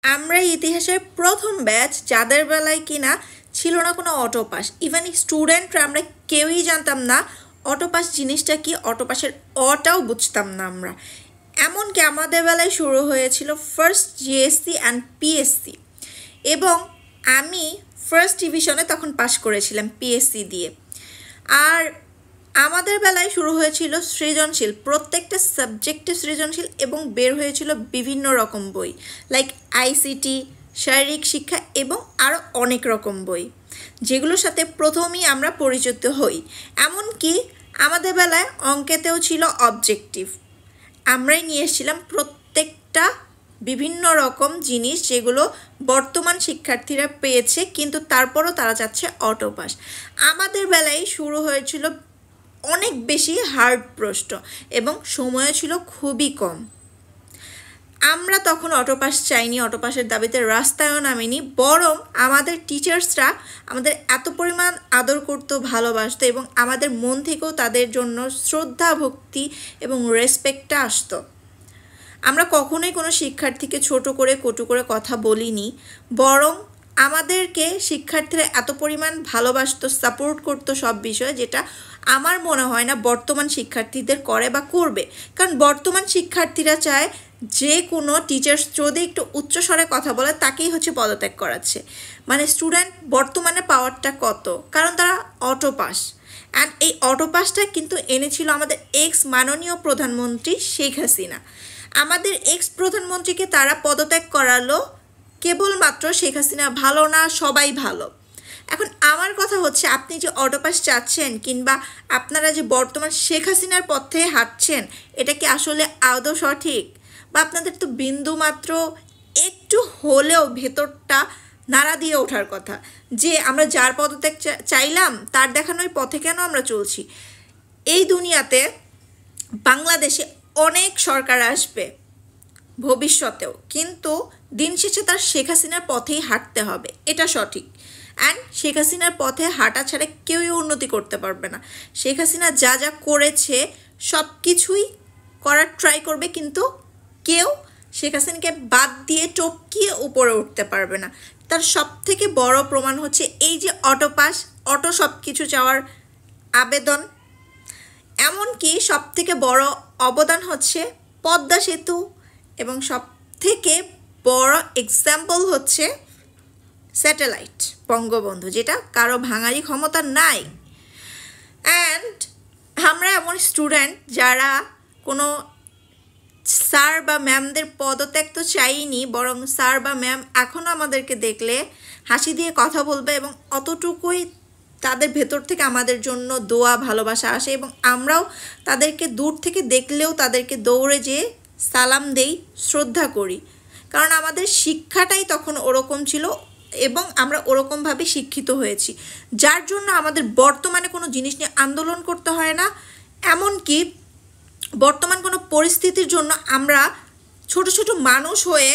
আমরা ইতিহাসের প্রথম ব্যাচ যাদের বেলায় কিনা ছিল না কোনো অটো পাস। ইভেন স্টুডেন্টরা আমরা কেউই জানতাম না অটো পাস জিনিসটা কি, অটো পাসের অটাও বুঝতাম না আমরা। এমনকি আমাদের বেলায় শুরু হয়েছিল ফার্স্ট জিএসসি অ্যান্ড পিএসসি, এবং আমি ফার্স্ট ডিভিশনে তখন পাশ করেছিলাম পিএসসি দিয়ে। আর আমাদের বেলায় শুরু হয়েছিল সৃজনশীল, প্রত্যেকটা সাবজেক্টে সৃজনশীল, এবং বের হয়েছিল বিভিন্ন রকম বই, লাইক আইসিটি, শারীরিক শিক্ষা এবং আরও অনেক রকম বই, যেগুলোর সাথে প্রথমেই আমরা পরিচিত হই। এমনকি আমাদের বেলায় অঙ্কেতেও ছিল অবজেক্টিভ। আমরাই নিয়ে এসেছিলাম প্রত্যেকটা বিভিন্ন রকম জিনিস যেগুলো বর্তমান শিক্ষার্থীরা পেয়েছে, কিন্তু তারপরও তারা চাচ্ছে অটো পাস। আমাদের বেলায় শুরু হয়েছিল অনেক বেশি হার্ড প্রশ্ন এবং সময় ছিল খুবই কম। আমরা তখন অটো পাস চাইনি, অটো পাসের দাবিতে রাস্তায়ও নামিনি, বরং আমাদের টিচার্সরা আমাদের এত পরিমাণ আদর করতো, ভালোবাসতো, এবং আমাদের মন থেকেও তাদের জন্য শ্রদ্ধা, ভক্তি এবং রেসপেক্টটা আসতো। আমরা কখনোই কোনো শিক্ষার্থীকে ছোট করে কটু করে কথা বলিনি, বরং আমাদেরকে শিক্ষার্থীরা এত পরিমাণ ভালোবাসতো, সাপোর্ট করতো সব বিষয়ে, যেটা আমার মনে হয় না বর্তমান শিক্ষার্থীদের করে বা করবে। কারণ বর্তমান শিক্ষার্থীরা চায় যে কোনো টিচার্স যদি একটু উচ্চস্বরে কথা বলে তাকেই হচ্ছে পদত্যাগ করাচ্ছে। মানে স্টুডেন্ট বর্তমানে পাওয়ারটা কত, কারণ তারা অটো পাস। অ্যান্ড এই অটো পাসটা কিন্তু এনেছিল আমাদের এক্স মাননীয় প্রধানমন্ত্রী শেখ হাসিনা। আমাদের এক্স প্রধানমন্ত্রীকে তারা পদত্যাগ করালো কেবলমাত্র শেখ হাসিনা ভালো না, সবাই ভালো। এখন আমার কথা হচ্ছে, আপনি যে অটো পাস চাচ্ছেন কিংবা আপনারা যে বর্তমান শেখ হাসিনার পথে হাঁটছেন, এটা কি আসলে আদৌ সঠিক? বা আপনাদের তো বিন্দু মাত্র একটু হলেও ভেতরটা নাড়া দিয়ে ওঠার কথা যে আমরা যার পদত্যাগ চাইলাম তার দেখানোই পথে কেন আমরা চলছি। এই দুনিয়াতে বাংলাদেশে অনেক সরকার আসবে ভবিষ্যতেও, কিন্তু দিন শেষে তার শেখ হাসিনার পথেই হাঁটতে হবে, এটা সঠিক। অ্যান্ড শেখ হাসিনার পথে হাঁটা ছাড়া কেউই উন্নতি করতে পারবে না। শেখ হাসিনা যা যা করেছে সব কিছুই করার ট্রাই করবে, কিন্তু কেউ শেখ হাসিনাকে বাদ দিয়ে টপকিয়ে উপরে উঠতে পারবে না। তার সব থেকে বড় প্রমাণ হচ্ছে এই যে অটো পাস, অটো সব কিছু চাওয়ার আবেদন। এমনকি সব থেকে বড় অবদান হচ্ছে পদ্মা সেতু, এবং সব থেকে বড় এক্সাম্পল হচ্ছে স্যাটেলাইট বঙ্গবন্ধু, যেটা কারো ভাঙারই ক্ষমতা নাই। অ্যান্ড আমরা এমন স্টুডেন্ট যারা কোনো স্যার বা ম্যামদের পদত্যাগ তো চাইনি, বরং স্যার বা ম্যাম এখনও আমাদেরকে দেখলে হাসি দিয়ে কথা বলবে, এবং অতটুকুই তাদের ভেতর থেকে আমাদের জন্য দোয়া, ভালোবাসা আসে, এবং আমরাও তাদেরকে দূর থেকে দেখলেও তাদেরকে দৌড়ে যেয়ে সালাম দেই, শ্রদ্ধা করি। কারণ আমাদের শিক্ষাটাই তখন ওরকম ছিল, এবং আমরা ওরকমভাবে শিক্ষিত হয়েছি, যার জন্য আমাদের বর্তমানে কোনো জিনিস নিয়ে আন্দোলন করতে হয় না। এমনকি বর্তমান কোনো পরিস্থিতির জন্য আমরা ছোট ছোট মানুষ হয়ে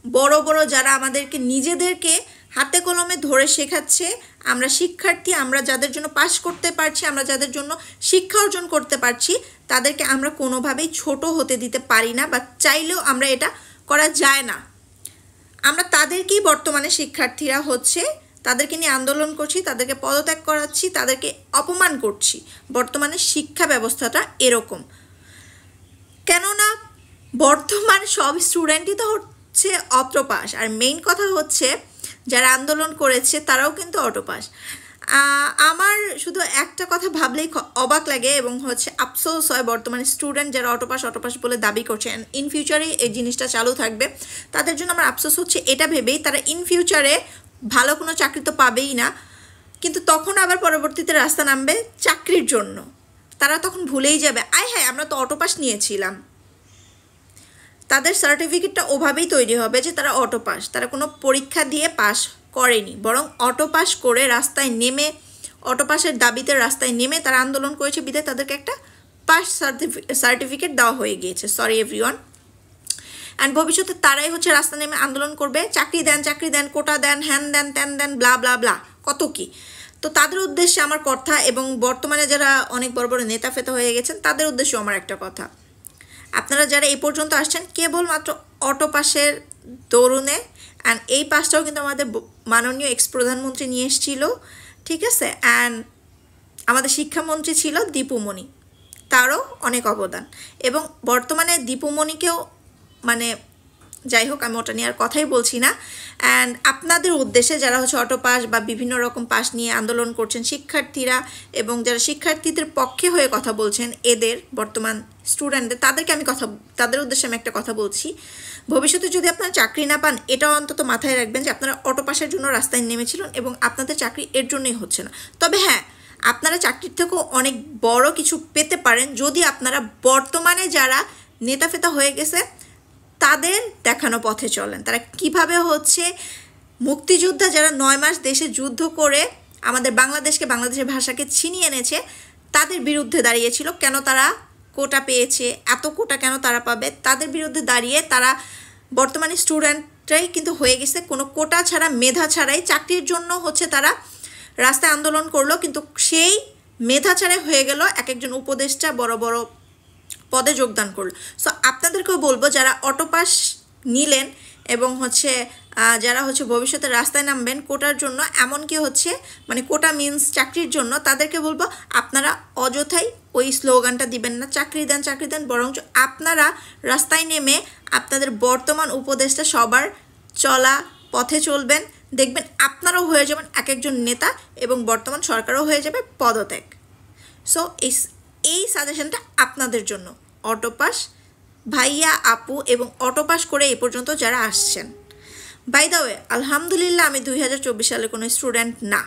বড় বড় যারা আমাদেরকে নিজেদেরকে হাতে কলমে ধরে শেখাচ্ছে, আমরা শিক্ষার্থী, আমরা যাদের জন্য পাস করতে পারছি, আমরা যাদের জন্য শিক্ষা অর্জন করতে পারছি, তাদেরকে আমরা কোনোভাবেই ছোট হতে দিতে পারি না, বা চাইলেও আমরা এটা করা যায় না। আমরা তাদেরকেই বর্তমানে শিক্ষার্থীরা হচ্ছে তাদেরকে নিয়ে আন্দোলন করছি, তাদেরকে পদত্যাগ করাচ্ছি, তাদেরকে অপমান করছি। বর্তমানে শিক্ষা ব্যবস্থাটা এরকম, কেননা বর্তমান সব স্টুডেন্টই তো হচ্ছে অটো পাস। আর মেইন কথা হচ্ছে যারা আন্দোলন করেছে তারাও কিন্তু অটো পাস। আমার শুধু একটা কথা ভাবলেই অবাক লাগে, এবং হচ্ছে আফসোস হয় বর্তমানে স্টুডেন্ট যারা অটো পাস বলে দাবি করছে, অ্যান্ড ইন ফিউচারে এই জিনিসটা চালু থাকবে, তাদের জন্য আমার আফসোস হচ্ছে এটা ভেবেই তারা ইন ফিউচারে ভালো কোনো চাকরি তো পাবেই না, কিন্তু তখন আবার পরবর্তীতে রাস্তা নামবে চাকরির জন্য। তারা তখন ভুলেই যাবে, আয় হ্যাঁ আমরা তো অটো পাস নিয়েছিলাম। তাদের সার্টিফিকেটটা ওভাবেই তৈরি হবে যে তারা অটো পাস, তারা কোনো পরীক্ষা দিয়ে পাস করেনি, বরং অটো পাস করে রাস্তায় নেমে, অটো পাসের দাবিতে রাস্তায় নেমে তারা আন্দোলন করেছে, বিধায় তাদেরকে একটা পাস সার্টিফিকেট দেওয়া হয়ে গিয়েছে। Sorry everyone. অ্যান্ড ভবিষ্যতে তারাই হচ্ছে রাস্তা নেমে আন্দোলন করবে, চাকরি দেন, কোটা দেন, হ্যান দেন, ত্যান দেন, ব্লা ব্লা ব্লা, কত কি। তো তাদের উদ্দেশ্যে আমার কথা, এবং বর্তমানে যারা অনেক বড় বড় নেতা ফেতা হয়ে গেছেন তাদের উদ্দেশ্যে আমার একটা কথা, আপনারা যারা এই পর্যন্ত আসছেন কেবলমাত্র অটো পাসের দরুনে, অ্যান্ড এই পাসটাও কিন্তু আমাদের মাননীয় এক্স প্রধানমন্ত্রী নিয়ে এসেছিল, ঠিক আছে। অ্যান্ড আমাদের শিক্ষামন্ত্রী ছিল দীপুমণি, তারও অনেক অবদান। এবং বর্তমানে দীপুমণিকেও মানে যাই হোক, আমি ওটা নিয়ে আর কথাই বলছি না। অ্যান্ড আপনাদের উদ্দেশ্যে যারা হচ্ছে অটো পাস বা বিভিন্ন রকম পাস নিয়ে আন্দোলন করছেন শিক্ষার্থীরা, এবং যারা শিক্ষার্থীদের পক্ষে হয়ে কথা বলছেন এদের বর্তমান স্টুডেন্টদের, তাদের উদ্দেশ্যে আমি একটা কথা বলছি। ভবিষ্যতে যদি আপনারা চাকরি না পান, এটাও অন্তত মাথায় রাখবেন যে আপনারা অটো পাসের জন্য রাস্তায় নেমেছিলেন এবং আপনাদের চাকরি এর জন্যই হচ্ছে না। তবে হ্যাঁ, আপনারা চাকরির থেকেও অনেক বড় কিছু পেতে পারেন যদি আপনারা বর্তমানে যারা নেতাফেতা হয়ে গেছে তাদের দেখানো পথে চলেন। তারা কিভাবে হচ্ছে মুক্তিযোদ্ধা যারা 9 মাস দেশে যুদ্ধ করে আমাদের বাংলাদেশের ভাষাকে ছিনিয়ে এনেছে, তাদের বিরুদ্ধে দাঁড়িয়েছিল। কেন তারা কোটা পেয়েছে, এত কোটা কেন তারা পাবে, তাদের বিরুদ্ধে দাঁড়িয়ে তারা বর্তমানে স্টুডেন্টরাই কিন্তু হয়ে গেছে কোনো কোটা ছাড়া, মেধা ছাড়াই চাকরির জন্য হচ্ছে তারা রাস্তায় আন্দোলন করলো, কিন্তু সেই মেধা ছাড়াই হয়ে গেল এক একজন উপদেষ্টা, বড় বড় পদে যোগদান করলো। সো আপনাদেরকেও বলবো যারা অটো পাস নিলেন এবং হচ্ছে যারা হচ্ছে ভবিষ্যতে রাস্তায় নামবেন কোটার জন্য, এমনকি হচ্ছে মানে কোটা মিন্স চাকরির জন্য, তাদেরকে বলবো আপনারা অযথাই ওই স্লোগানটা দিবেন না চাকরি দেন চাকরি দেন, বরঞ্চ আপনারা রাস্তায় নেমে আপনাদের বর্তমান উপদেষ্টা সবার চলা পথে চলবেন, দেখবেন আপনারাও হয়ে যাবেন এক একজন নেতা এবং বর্তমান সরকারও হয়ে যাবে পদত্যাগ। সো এই সাজেশনটা আপনাদের জন্য, অটো পাস ভাইয়া আপু এবং অটো পাস করে এই পর্যন্ত যারা আসছেন। বাই দ্য ওয়ে, আলহামদুলিল্লাহ আমি 2024 সালে কোনো স্টুডেন্ট না।